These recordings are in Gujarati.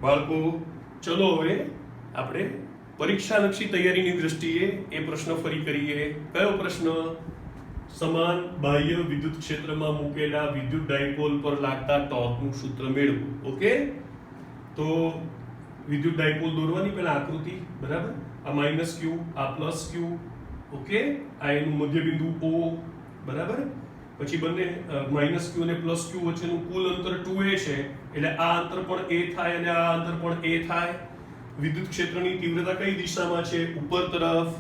બાળકો ચલો હવે આપણે પરીક્ષાલક્ષી તૈયારીની દ્રષ્ટિએ એ પ્રશ્ન ફરી કરીએ. કયો પ્રશ્ન? સમાન બાહ્ય વિદ્યુત ક્ષેત્રમાં મૂકેલા વિદ્યુત ડાયપોલ પર લાગતા ટોર્કનું સૂત્ર મેળવો. ઓકે, તો વિદ્યુત ડાયપોલ દોરવાની પહેલા આકૃતિ, બરાબર? આ માઇનસ ક્યુ, આ પ્લસ ક્યુ, ઓકે, આ એનું મધ્યબિંદુ O, બરાબર? પછી બંને માઇનસ ક્યુ અને પ્લસ ક્યુ વચ્ચેનું કુલ અંતર 2a છે, એટલે આ અંતર પણ a થાય અને આ અંતર પણ a થાય. વિદ્યુત ક્ષેત્રની તીવ્રતા કઈ દિશામાં છે? ઉપર તરફ,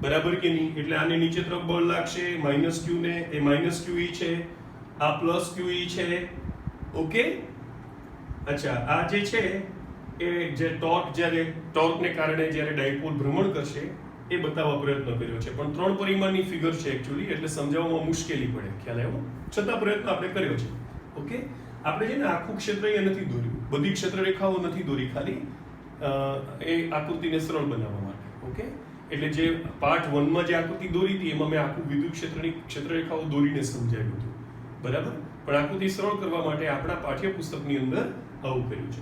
બરાબર કે નહીં? એટલે આને નીચે તરફ બળ લાગશે, માઇનસ ક્યુ ને, એ માઇનસ ક્યુ ઈ છે, આ પ્લસ ક્યુ ઈ છે. ઓકે, અચ્છા, આ જે છે એ જે ટોર્કને કારણે જ્યારે ડાયપોલ ભ્રમણ કરશે એ બતાવવા પ્રયત્ન કર્યો છે, પણ 3 પરિમાણની ફિગર છે એકચ્યુઅલી, એટલે સમજાવવામાં મુશ્કેલી પડે, ખ્યાલ આવ્યો? છતાં પ્રયત્ન આપણે કર્યો છે. ઓકે, આપણે છે ને આખું ક્ષેત્ર એ નથી દોર્યું, બધી ક્ષેત્ર રેખાઓ નથી દોરી, ખાલી એ આકૃતિને સરળ બનાવવા માટે. ઓકે, એટલે જે પાર્ટ 1 માં જે આકૃતિ દોરી હતી એમાં મેં આખું વિદ્યુત ક્ષેત્રની ક્ષેત્રરેખાઓ દોરીને સમજાવ્યું હતું, બરાબર? પણ આકૃતિ સરળ કરવા માટે આપણા પાઠ્યપુસ્તકની અંદર આવું કર્યું છે.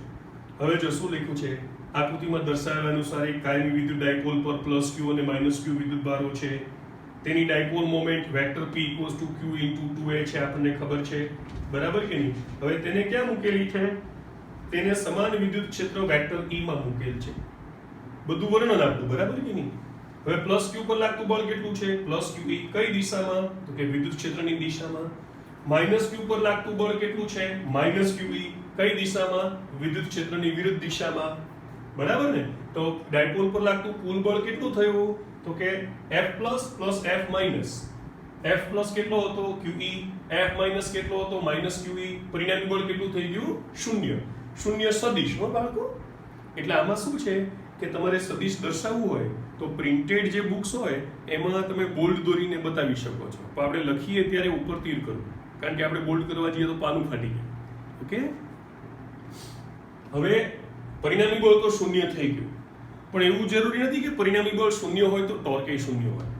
હવે જો શું લખ્યું છે આકૃતિમાં દર્શાવ્યા અનુસાર એક કાયમી વિદ્યુત ડાયપોલ પર પ્લસ ક્યુ અને માઇનસ ક્યુ વિદ્યુત ભારો છે. તેની dipole moment vector P q × 2a છે, આપણને ખબર છે, બરાબર કે નહીં? હવે તેને ક્યાં મૂકેલી છે? તેને સમાન વિદ્યુત ક્ષેત્ર વેક્ટર E માં મૂકેલ છે. બધું વર્ણન આપ્યું, બરાબર કે નહીં? હવે પ્લસ ક્યુ પર લાગતું બળ કેટલું છે? પ્લસ ક્યુ ઈ કઈ દિશામાં? તો કે વિદ્યુત ક્ષેત્રની દિશામાં. માઇનસ ક્યુ પર લાગતું બળ કેટલું છે? માઇનસ ક્યુ ઈ કઈ દિશામાં? વિદ્યુત ક્ષેત્રની વિરુદ્ધ દિશામાં, બરાબર ને? તો ડાયપોલ પર લાગતું કુલ બળ કેટલું થયું? તો કે F plus plus F minus. F plus કેટલો હતો? QE. F માઇનસ કેટલો હતો? Minus QE. પરિણામી બળ કેટલું થઈ ગયું? 0. શૂન્ય સદિશ, હો બાળકો. એટલે આમાં શું છે કે તમારે સદિશ દર્શાવવું હોય તો પ્રિન્ટેડ જે બુક્સ હોય એમાં તમે બોલ્ડ દોરીને બતાવી શકો છો, પણ આપણે લખીએ ત્યારે ઉપર તીર કરવું, કારણ કે આપણે બોલ્ડ કરવા જઈએ તો પાનું ફાટી જાય. ઓકે, હવે પરિણામી બળ તો 0 થઈ ગયું, પણ એવું જરૂરી નથી કે પરિણામી બળ 0 હોય તો ટોર્ક એ 0 હોય,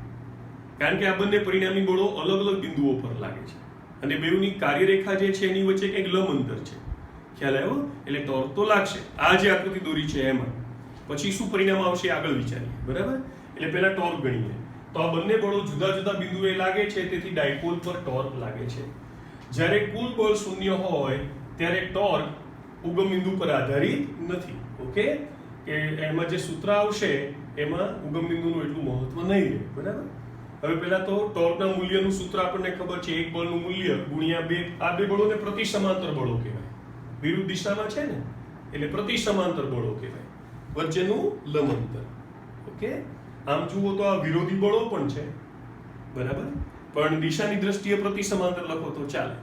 કારણ કે આ બંને પરિણામી બળો અલગ અલગ બિંદુઓ પર લાગે છે અને બેઉની કાર્યરેખા જે છે એની વચ્ચે કંઈક લંબ અંતર છે, ખ્યાલ આવ્યો? એટલે ટોર્ક તો લાગશે. આ જે આકૃતિ દોરી છે એમાં પછી શું પરિણામ આવશે આગળ વિચારીએ, બરાબર? એટલે પહેલા ટોર્ક ગણીએ. તો આ બંને બળો જુદા જુદા બિંદુએ લાગે છે, તેથી ડાયપોલ પર ટોર્ક લાગે છે. જ્યારે કુલ બળ 0 હોય ત્યારે ટોર્ક ઉગમ બિંદુ પર આધારિત નથી. ઓકે, કે એમાં જે સૂત્ર આવશે એમાં ઉગમ બિંદુનું એટલું મહત્વ નહીં રહે, બરાબર? હવે પહેલા તો ટોર્કના મૂલ્યનું સૂત્ર આપણને ખબર છે, એક બળનું મૂલ્ય ગુણ્યા 2. આ બે બળોને પ્રતિ સમાંતર બળો કહેવાય, વિરુદ્ધ દિશામાં છે ને, એટલે પ્રતિ સમાંતર બળો કહેવાય, વચ્ચેનું લંબ અંતર. ઓકે, આમ જુઓ તો આ વિરોધી બળો પણ છે, બરાબર? પણ દિશાની દ્રષ્ટિએ પ્રતિ સમાંતર લખો તો ચાલે.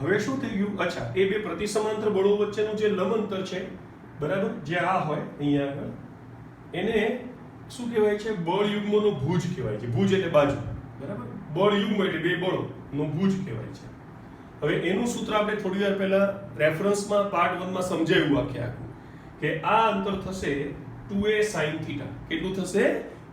હવે શું થઈ ગયું? અચ્છા, એ બે પ્રતિ સમાંતર બળો વચ્ચેનું જે લંબ અંતર છે, બરાબર, જે આ હોય અહીંયા આગળ, એને શું કહેવાય છે? બળ યુગ્મનો ભુજ કહેવાય છે. ભુજ એટલે બાજુ, બરાબર? બળ યુગ્મ એટલે બે બળોનો ભુજ કહેવાય છે. હવે એનું સૂત્ર આપણે થોડી વાર પહેલા રેફરન્સમાં પાર્ટ 1 માં સમજાવ્યું આખું, કે આ અંતર થશે 2a sin θ. કેટલું થશે?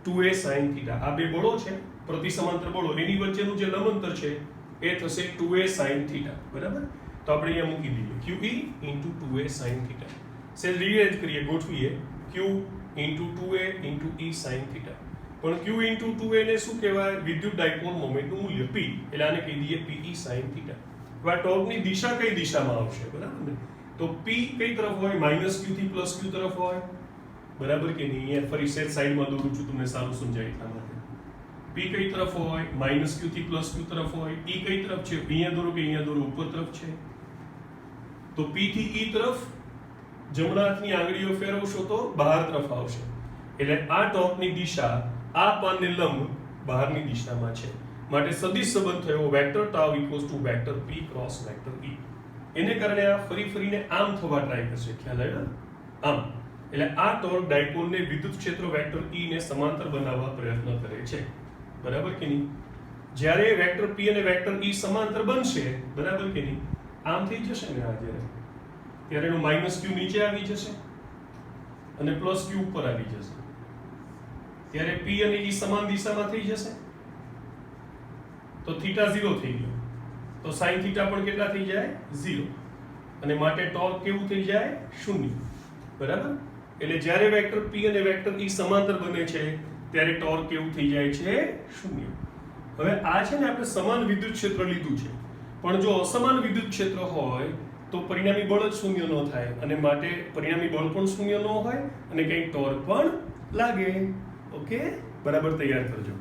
2a sin θ. આ બે બળો છે પ્રતિ સમાંતર બળો, એની વચ્ચેનું જે લંબ અંતર છે એ થશે 2a sin θ, બરાબર? તો આપણે અહીંયા મૂકી દઈએ QE × 2a sin θ. Cell rearrange કરીએ, ગોઠવીએ Q × 2a × E sin θ. પણ Q × 2a ને શું કહેવાય? વિદ્યુત ડાયપોલ મોમેન્ટનું મૂલ્ય P, એટલે આને કહી દઈએ PE sin θ. હવે આ ટોર્કની દિશા કઈ દિશામાં આવશે, બરાબર ને? તો P કઈ તરફ હોય? માઇનસ Q થી પ્લસ Q તરફ હોય, બરાબર કે નહીં? અહીંયા ફરી સેટ સાઈડમાં દોરું છું તમને સારું સમજાય એટલા માટે. P કઈ તરફ હોય? માઇનસ Q થી પ્લસ Q તરફ હોય. E કઈ તરફ છે? અહીંયા દોરો કે અહીંયા દોરો? ઉપર તરફ છે. તો P થી E તરફ જમણા હાથની આંગળીઓ ફેરવશો તો બહાર તરફ આવશે, એટલે આ ટોર્કની દિશા આ પાનને લંબ બહારની દિશામાં છે. માટે સદિશ સંબંધ થયો vector tau = vector P cross vector E. એને કારણે આ ફરીને આમ થવા ટ્રાય કરશે, ખ્યાલ આવ્યો? આમ. એટલે આ ટોર્ક ડાયપોલને વિદ્યુત ક્ષેત્ર વેક્ટર E ને સમાંતર બનાવવા પ્રયત્ન કરે છે, બરાબર કે નહીં? જ્યારે વેક્ટર P અને વેક્ટર E સમાંતર બનશે, બરાબર કે નહીં? આમ થઈ જશે ને આ ત્યારે એનો માઇનસ Q નીચે આવી જશે અને પ્લસ Q ઉપર આવી જશે, ત્યારે P અને E સમાન દિશામાં થઈ જશે, તો θ 0 થઈ ગયો, તો sin θ પણ કેટલા થઈ જાય? 0. અને માટે ટોર્ક કેવું થઈ જાય? 0. બરાબર. એટલે જ્યારે વેક્ટર P અને વેક્ટર E સમાંતર બને છે ત્યારે ટોર્ક કેવું થઈ જાય છે? શૂન્ય. હવે આ છે ને આપણે સમાન વિદ્યુત ક્ષેત્ર લીધું છે, પણ જો અસમાન વિદ્યુત ક્ષેત્ર હોય તો પરિણામી બળ જ શૂન્ય ન થાય, અને માટે પરિણામી બળ પણ શૂન્ય ન હોય અને કંઈક ટોર્ક પણ લાગે. ઓકે, બરાબર તૈયાર કરજો.